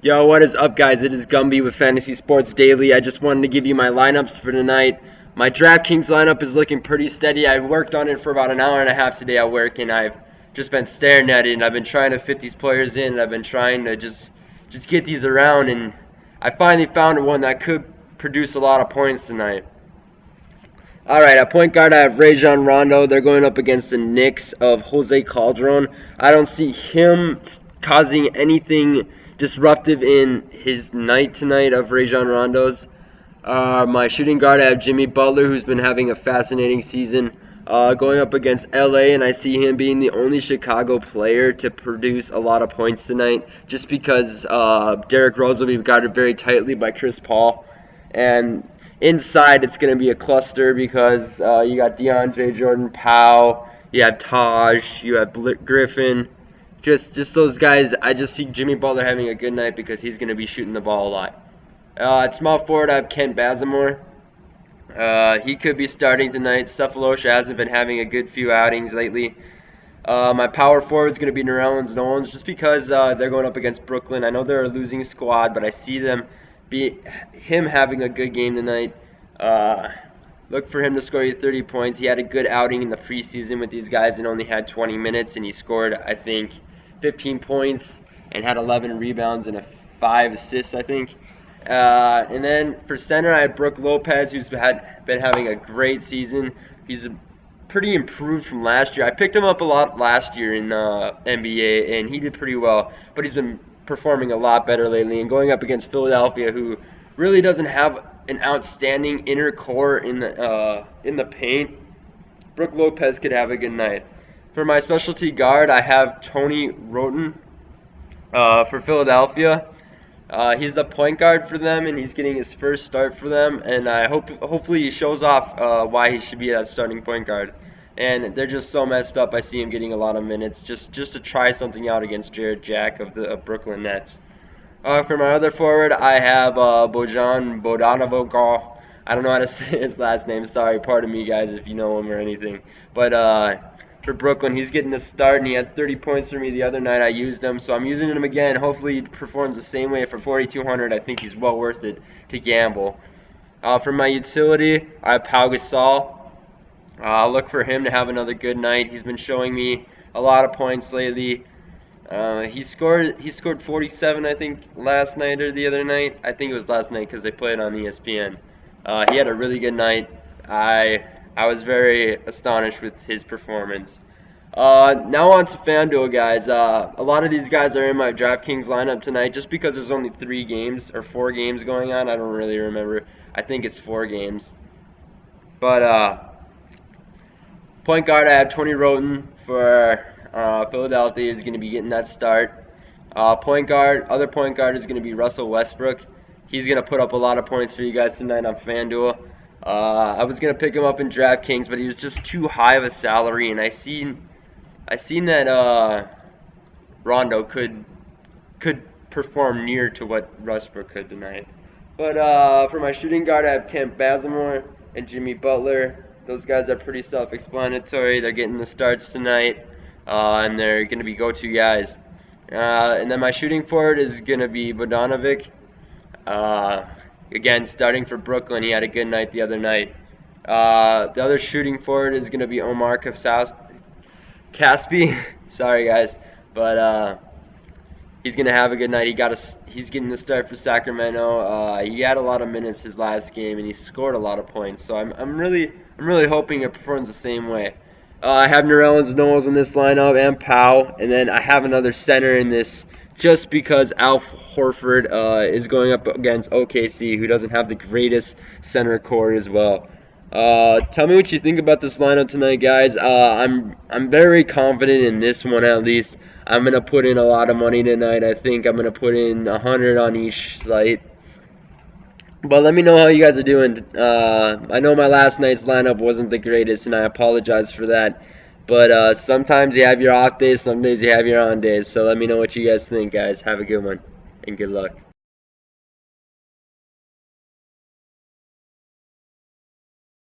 Yo, what is up, guys? It is Gumby with Fantasy Sports Daily. I just wanted to give you my lineups for tonight. My DraftKings lineup is looking pretty steady. I worked on it for about an hour and a half today at work, and I've just been staring at it, and I've been trying to fit these players in, and I've been trying to just get these around, and I finally found one that could produce a lot of points tonight. All right, at point guard, I have Rajon Rondo. They're going up against the Knicks of Jose Calderon. I don't see him causing anything disruptive in his night tonight of Rajon Rondo's. My shooting guard, I have Jimmy Butler, who's been having a fascinating season, going up against LA, and I see him being the only Chicago player to produce a lot of points tonight, just because Derrick Rose will be guarded very tightly by Chris Paul, and inside it's going to be a cluster because you got DeAndre Jordan Powell, you have Taj, you have Griffin. Just those guys. I just see Jimmy Butler having a good night because he's going to be shooting the ball a lot. At small forward, I have Kent Bazemore. He could be starting tonight. Cephalosha hasn't been having a good few outings lately. My power forward is going to be Nerlens Nolan, just because they're going up against Brooklyn. I know they're a losing squad, but I see him having a good game tonight. Look for him to score you 30 points. He had a good outing in the preseason with these guys and only had 20 minutes, and he scored, I think, 15 points and had 11 rebounds and 5 assists, I think. And then for center, I have Brook Lopez, who's been having a great season. He's pretty improved from last year. I picked him up a lot last year in NBA, and he did pretty well, but he's been performing a lot better lately. And going up against Philadelphia, who really doesn't have an outstanding inner core in the paint, Brook Lopez could have a good night. For my specialty guard, I have Tony Wroten for Philadelphia. He's a point guard for them, and he's getting his first start for them. And I hopefully he shows off why he should be that starting point guard. And they're just so messed up. I see him getting a lot of minutes just to try something out against Jared Jack of the Brooklyn Nets. For my other forward, I have Bojan Bogdanovic. I don't know how to say his last name. Sorry, pardon me, guys, if you know him or anything. But for Brooklyn, he's getting the start, and he had 30 points for me the other night. I used him, so I'm using him again. Hopefully he performs the same way for 4,200. I think he's well worth it to gamble. For my utility, I have Pau Gasol. I'll look for him to have another good night. He's been showing me a lot of points lately. He scored 47, I think, last night or the other night. I think it was last night because they played on ESPN. He had a really good night. I was very astonished with his performance. Now on to Fanduel, guys. A lot of these guys are in my DraftKings lineup tonight just because there's only 3 games or 4 games going on. I don't really remember. I think it's 4 games. But point guard, I have Tony Wroten for Philadelphia. Is going to be getting that start. Other point guard is going to be Russell Westbrook. He's going to put up a lot of points for you guys tonight on FanDuel. I was going to pick him up in DraftKings, but he was just too high of a salary, and I seen that Rondo could perform near to what Westbrook could tonight. But for my shooting guard, I have Kent Bazemore and Jimmy Butler. Those guys are pretty self-explanatory. They're getting the starts tonight, and they're going to be go-to guys. And then my shooting forward is going to be Bogdanovic. Again, starting for Brooklyn, he had a good night the other night. The other shooting forward is going to be Omar Caspi. Sorry, guys, but he's going to have a good night. He's getting the start for Sacramento. He had a lot of minutes his last game, and he scored a lot of points. So I'm really hoping it performs the same way. I have Nerlens Nolan in this lineup and Powell, and then I have another center in this just because Al Horford is going up against OKC, who doesn't have the greatest center core as well. Tell me what you think about this lineup tonight, guys. I'm very confident in this one at least. I'm gonna put in a lot of money tonight. I think I'm gonna put in 100 on each slate. But let me know how you guys are doing. I know my last night's lineup wasn't the greatest, and I apologize for that. But sometimes you have your off days, some days you have your on days. So let me know what you guys think, guys. Have a good one, and good luck.